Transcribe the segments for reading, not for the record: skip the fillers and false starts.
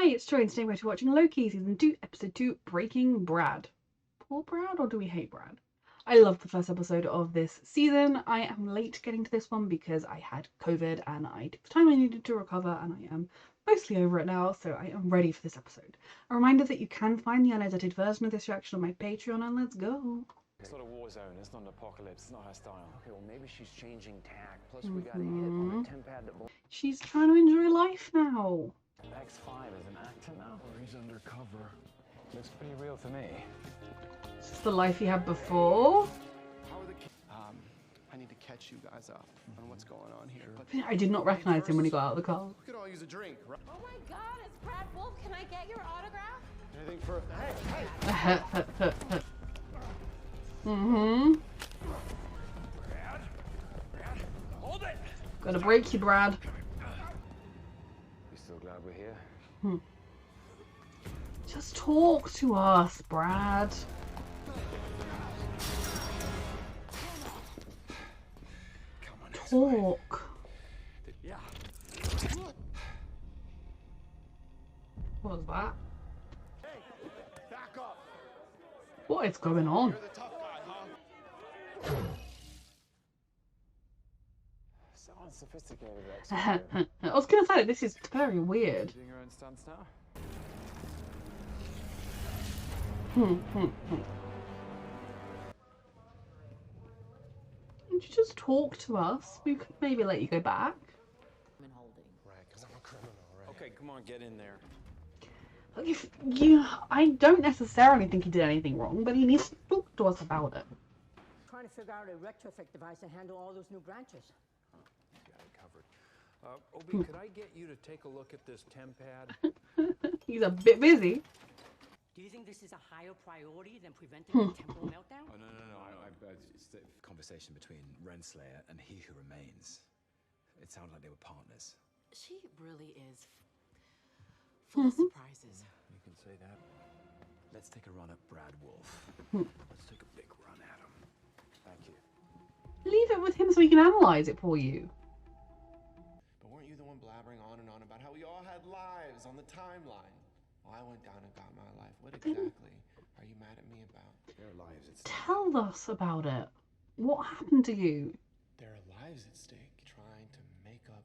it's Joy, and today we're watching Loki Season 2, Episode 2, Breaking Brad. Poor Brad, or do we hate Brad? I loved the first episode of this season. I am late getting to this one because I had COVID and I took the time I needed to recover, and I am mostly over it now, so I am ready for this episode. A reminder that you can find the unedited version of this reaction on my Patreon, and let's go. It's not a war zone, it's not an apocalypse, it's not her style. Okay, well maybe she's changing tack. Plus we got a hit on the tempad that... She's trying to enjoy life now. X5 is an actor now? Or he's undercover. Looks pretty real to me. Is this the life he had before? How are the I need to catch you guys up on what's going on here. But I did not recognize him when he got out of the car. we could all use a drink, right? Oh my god, it's Brad Wolf. Can I get your autograph? Anything for... Hey! Mm-hmm. Brad, hold it! Gonna break you, Brad. You still glad we're here? Just talk to us, Brad. Come on, Talk. yeah. What was that? Hey, back up. What is going on? You're the tough guy, huh? So unsophisticated, X. I was gonna say, this is very weird. Doing your own stunts now? Would you just talk to us? We could maybe let you go back. Right, because I'm a criminal, right? Okay, come on, get in there. Look, if you, I don't necessarily think he did anything wrong, but he needs to talk to us about it. Trying to figure out a retrofit device to handle all those new branches. Got it covered. Obi, could I get you to take a look at this tempad? He's a bit busy. Do you think this is a higher priority than preventing a temporal meltdown? Oh, no. It's the conversation between Renslayer and He Who Remains. It sounded like they were partners. She really is full of surprises. You can say that. Let's take a run at Brad Wolf. Let's take a big run at him. Thank you. Leave it with him so he can analyze it for you. But weren't you the one blabbering on and on about how we all had lives on the timeline? Well, I went down and got my life. What exactly are you mad at me about? Their lives at stake. Tell us about it. What happened to you? There are lives at stake, trying to make up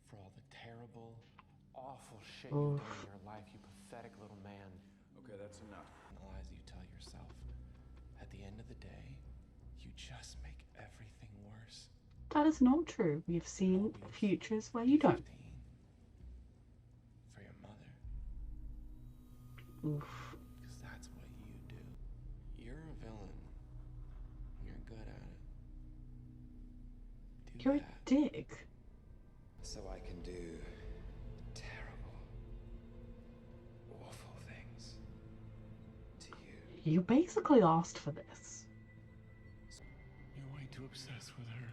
for all the terrible, awful shit you've done in your life, you pathetic little man. Okay, that's enough. And the lies you tell yourself. At the end of the day, you just make everything worse. That is not true. We've seen futures where you don't. 15. For your mother. Oof. Because that's what you do. You're a villain. You're good at it. Do You're a that. dick. So I can do terrible, awful things to you. You basically asked for this. You're way too obsessed with her.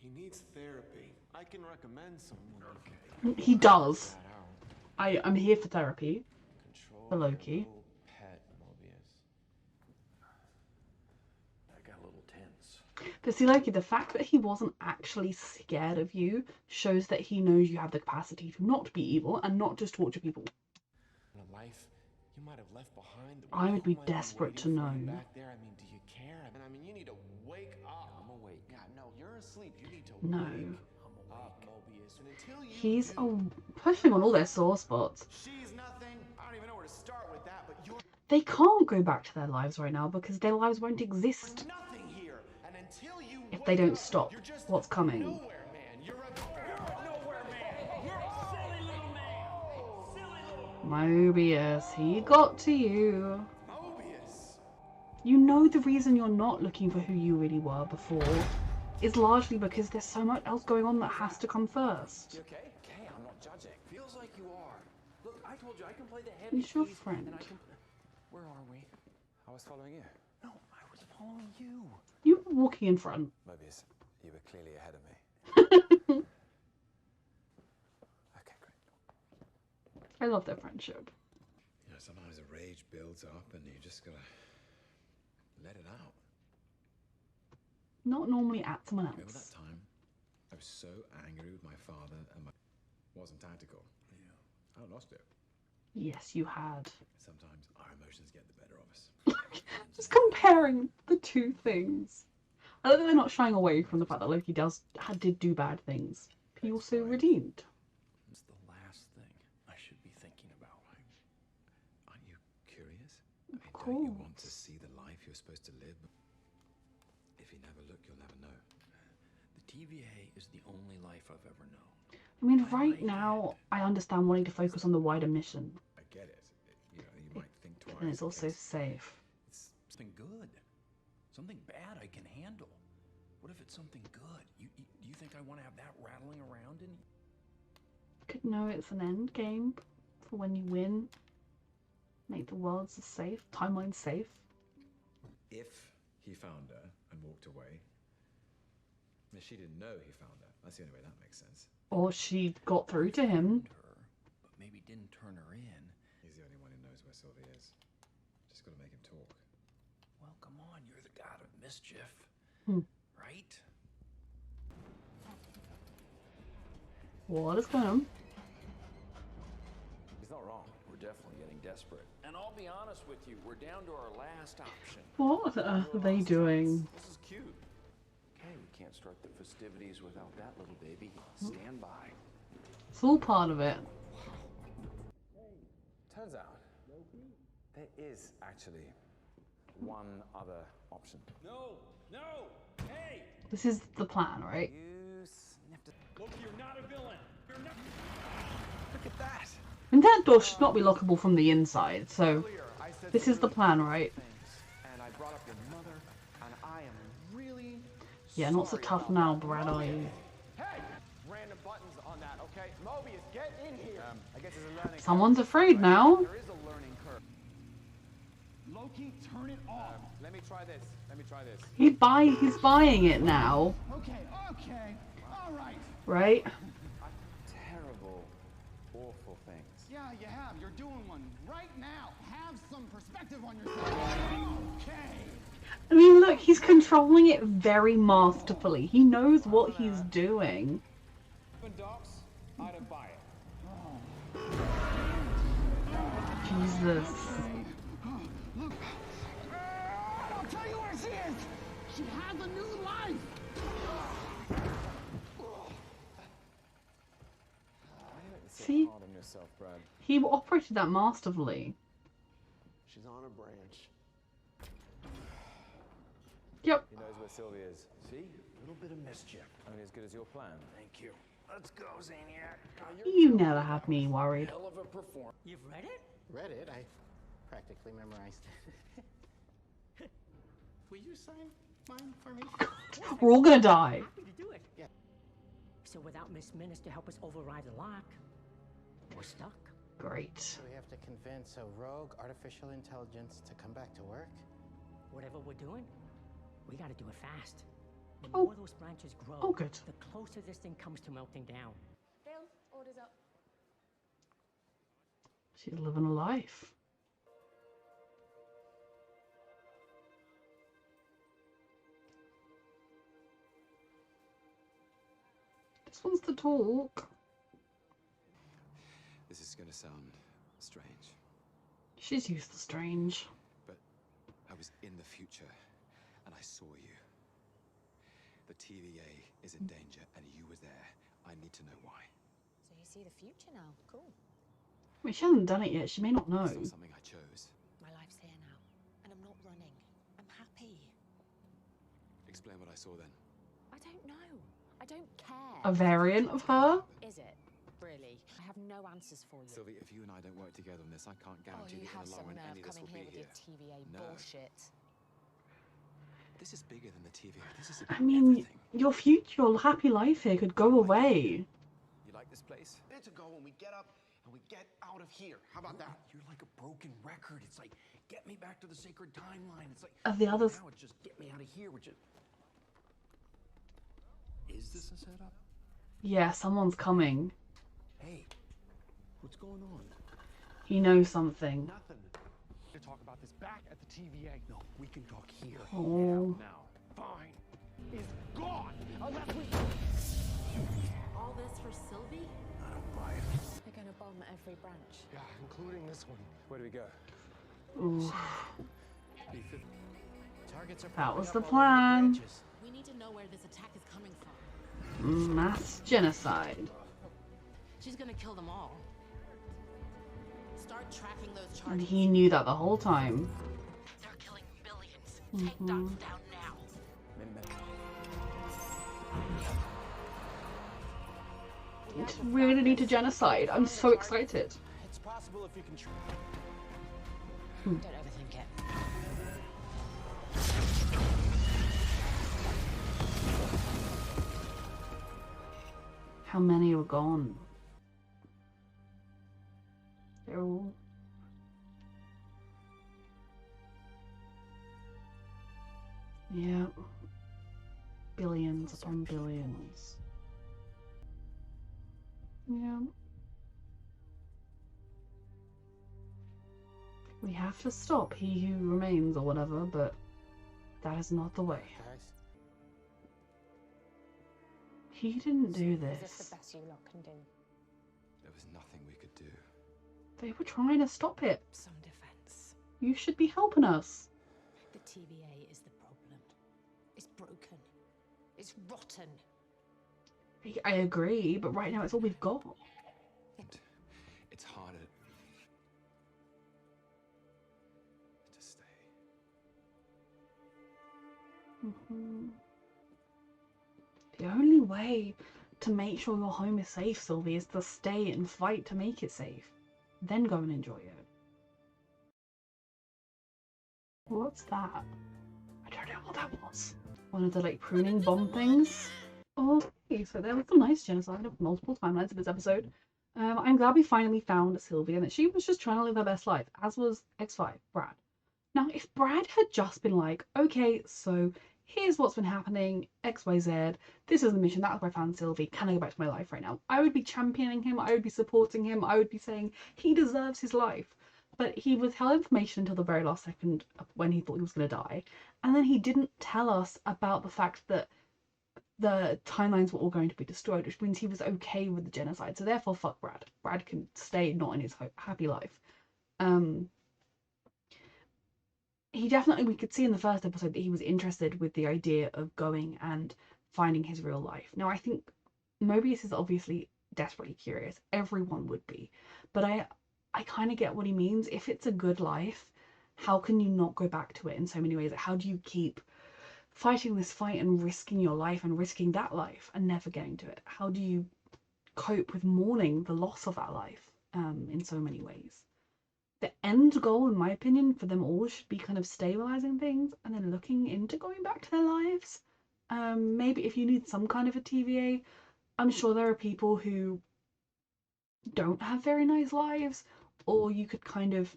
He needs therapy. I can recommend someone. He does. That out. I'm here for therapy. Control For Loki. your little pet, Mobius. I got a little tense. But see, Loki, the fact that he wasn't actually scared of you shows that he knows you have the capacity to not be evil and not just torture people. In a life you might have left behind. I would be Who might desperate to waiting for you know. Back there, I mean, do you care? I mean, you need to wake up. I'm awake. Yeah, no, you're asleep. You need to No. wake up, Mobius. And until you He's do, pushing on all their sore spots. she's nothing. I don't even know where to start with that, but you're They can't go back to their lives right now because their lives won't exist nothing here. And until you if wake they don't up, stop you're just what's coming. nowhere man. You're a nowhere man. You're a silly little man. Mobius, he got to you. Mobius. You know the reason you're not looking for who you really were before is largely because there's so much else going on that has to come first. You okay? Okay, I'm not judging. Feels like you are. Look, I told you I can play the heavy He's your keys, friend. and I can... Where are we? I was following you. No, I was following you. You were walking in front. Mobius, you were clearly ahead of me. Okay, great. I love their friendship. You know, sometimes the rage builds up and you just gotta let it out. Not normally at someone Remember that else. time? I was so angry with my father and my... wasn't tactical. Yeah. I lost it. Yes, you had. Sometimes our emotions get the better of us. Just comparing the two things. I love that they're not shying away from the fact that Loki did do bad things. He also redeemed. It's the last thing I should be thinking about. Aren't you curious? I mean, Of don't you want to course. see the life you're supposed to live? If you never look, you'll never know. The TVA is the only life I've ever known. I mean, right now, I understand wanting to focus on the wider mission, I get it. You know, you might think twice. and it's also against- safe. It's something good. Something bad I can handle. What if it's something good? You think I want to have that rattling around in? Could know it's an end game for when you win. Make the world safe, timeline safe. If he found her and walked away, and she didn't know he found her. That's the only way that makes sense. Or she got through to him. Her, but maybe didn't turn her in. He's the only one who knows where Sylvie is. Just gotta make him talk. Well, come on, you're the god of mischief, Hmm. right? What is going on? He's not wrong. We're definitely getting desperate. And I'll be honest with you, we're down to our last option. What on earth are they doing? This is cute. Okay, we can't start the festivities without that little baby. Stand by. It's all part of it. Turns out, there is actually one other option. No! Hey! This is the plan, right? You sniffed it. Loki, you're not a villain! You're not... Look at that. And that door should not be lockable from the inside, so Earlier, I said this some is the really plan, good right? things, and I brought up your mother, and I am really Yeah, not so sorry tough about now, that. Brad, are you? Hey! Random buttons on that, okay? Mobius, get in here. I guess there's a learning Someone's curve. afraid now. There is a learning curve. Loki, turn it off. Let me try this. He's buying it now, Okay, all right. right? Terrible, awful things. Yeah, you have. You're doing one right now. Have some perspective on yourself. Okay. I mean, look, he's controlling it very masterfully. He knows what he's doing. Docs, I don't buy it. Jesus. Look. I'll tell you where she is. She has a new life. See? Hard on yourself, Brad. He operated that masterfully. She's on a branch. Yep. He knows where Sylvie is. See? A little bit of mischief. Only as good as your plan. Thank you. Let's go, Zaniac. You never had me worried. Hell of a performance. You've read it? Read it. I practically memorized it. Will you sign mine for me? We're all gonna die. Happy to do it. Yeah. So without Miss Minutes to help us override the lock, we're stuck. Great. So we have to convince a rogue artificial intelligence to come back to work? Whatever we're doing, we gotta do it fast. The Oh. more those branches grow, Oh, good. the closer this thing comes to melting down. Bill, orders up. She's living a life. This wants to talk. This is gonna sound strange, She's used to strange. but I was in the future and I saw you. The TVA is in danger and you were there. I need to know why. So you see the future now. Cool. I mean, she hasn't done it yet. She may not know. It's not something I chose. My life's here now, and I'm not running. I'm happy. Explain what I saw then. I don't know. I don't care. A variant of her? Is it? Really? I have no answers for you. Sylvie, if you and I don't work together on this, I can't Oh, guarantee you that have in the long some run nerve any of this coming will here be with here. your TVA No. bullshit. This is bigger than the TVA. This is I about mean, everything. your future, your happy life here could go away. You like this place? It's a go when we get up and we get out of here. How about that? You're like a broken record. It's like, get me back to the sacred timeline. It's like, Of the others. now it's just get me out of here. Which is this a setup? Yeah, someone's coming. Hey, what's going on? He knows something. Nothing. To talk about this back at the TVA. No, we can talk here. Oh. Now. Fine. Is gone. Unless we. All this for Sylvie? I don't buy it. They're gonna bomb every branch. Yeah, including this one. Where do we go? Ooh, Targets are that was popping the up all over the plan. branches. We need to know where this attack is coming from. Mass genocide. She's gonna kill them all. Start tracking those And charges. he knew that the whole time. They're killing billions. Take dots down now. We really need to genocide. I'm so excited. It's possible if you can. Don't overthink it. How many were gone? They're all... Yeah. Billions upon billions. Yeah. We have to stop he who remains or whatever, but that is not the way. He didn't do Is this this. the best you lot can do? There was nothing we could do. They were trying to stop it. Some defense. You should be helping us. The TVA is the problem. It's broken. It's rotten. I agree, but right now it's all we've got. And it's harder to stay. The only way to make sure your home is safe, Sylvie, is to stay and fight to make it safe. Then go and enjoy it. What's that? I don't know what that was. One of the like pruning bomb things. Okay, so there was some nice genocide of multiple timelines of this episode. I'm glad we finally found Sylvie and that she was just trying to live her best life, as was X5, Brad. Now, if Brad had just been like, okay, so here's what's been happening, XYZ, this is the mission, that's why I found Sylvie, can I go back to my life right now? I would be championing him, I would be supporting him, I would be saying he deserves his life. But he withheld information until the very last second when he thought he was going to die. And then he didn't tell us about the fact that the timelines were all going to be destroyed, which means he was okay with the genocide. So therefore, fuck Brad. Brad can stay not in his happy life. He definitely, we could see in the first episode that he was interested with the idea of going and finding his real life. Now, I think Mobius is obviously desperately curious. Everyone would be. But I kind of get what he means. If it's a good life, how can you not go back to it in so many ways? Like, how do you keep fighting this fight and risking your life and risking that life and never getting to it? How do you cope with mourning the loss of that life in so many ways? The end goal, in my opinion, for them all should be kind of stabilizing things and then looking into going back to their lives. Maybe if you need some kind of a TVA, I'm sure there are people who don't have very nice lives, or you could kind of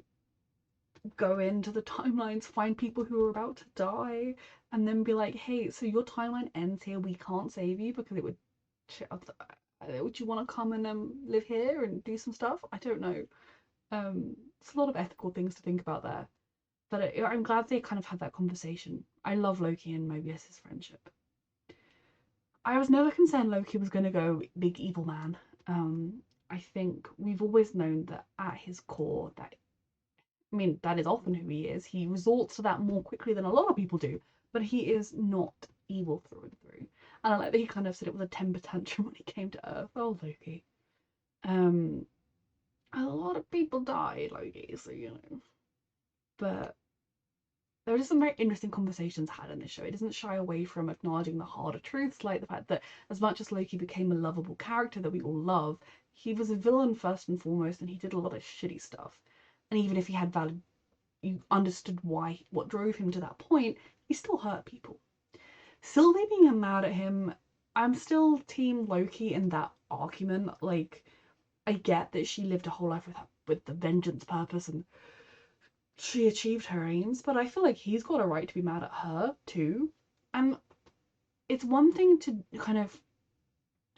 go into the timelines, find people who are about to die, and then be like, hey, so your timeline ends here, we can't save you because it would... Would you want to come and live here and do some stuff? I don't know. It's a lot of ethical things to think about there. But I'm glad they kind of had that conversation. I love Loki and Mobius's friendship. I was never concerned Loki was going to go big evil man. I think we've always known that at his core, that is often who he is. He resorts to that more quickly than a lot of people do, but he is not evil through and through. And I like that he kind of said it was a temper tantrum when he came to Earth. Oh, Loki. A lot of people died, Loki, so you know. But there are just some very interesting conversations had in this show. It doesn't shy away from acknowledging the harder truths, like the fact that as much as Loki became a lovable character that we all love, he was a villain first and foremost, and he did a lot of shitty stuff. And even if he had you understood what drove him to that point, he still hurt people. Sylvie being mad at him, I'm still team Loki in that argument. Like, I get that she lived a whole life with the vengeance purpose and she achieved her aims, but I feel like he's got a right to be mad at her too. And it's one thing to kind of...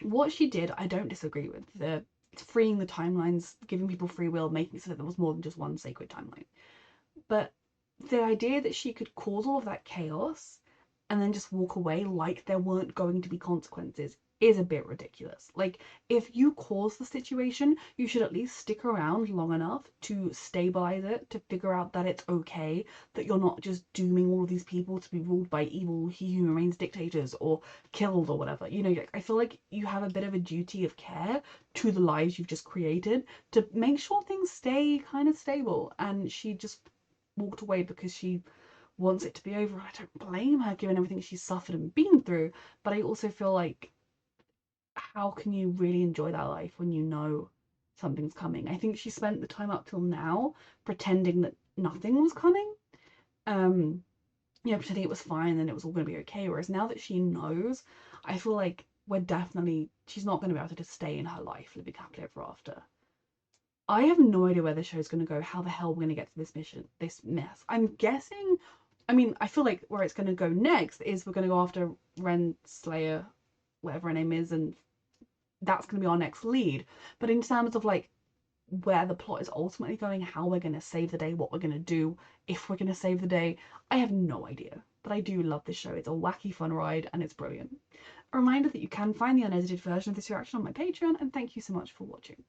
What she did, I don't disagree with. The freeing the timelines, giving people free will, making it so that there was more than just one sacred timeline. But the idea that she could cause all of that chaos and then just walk away like there weren't going to be consequences is a bit ridiculous. Like, if you cause the situation, you should at least stick around long enough to stabilize it, to figure out that it's okay, that you're not just dooming all of these people to be ruled by evil he who remains dictators or killed or whatever. You know, I feel like you have a bit of a duty of care to the lives you've just created to make sure things stay kind of stable. And she just walked away because she wants it to be over. I don't blame her given everything she's suffered and been through, but I also feel like, how can you really enjoy that life when you know something's coming? I think she spent the time up till now pretending that nothing was coming. Pretending it was fine and it was all going to be okay. Whereas now that she knows, I feel like she's not going to be able to just stay in her life living happily ever after. I have no idea where the show's going to go, how the hell we're going to get to this mess. I'm guessing, I feel like where it's going to go next is we're going to go after Renslayer, whatever her name is, and that's going to be our next lead. But in terms of like where the plot is ultimately going, how we're going to save the day, what we're going to do, if we're going to save the day, I have no idea. But I do love this show. It's a wacky, fun ride, and it's brilliant. A reminder that you can find the unedited version of this reaction on my Patreon, and thank you so much for watching.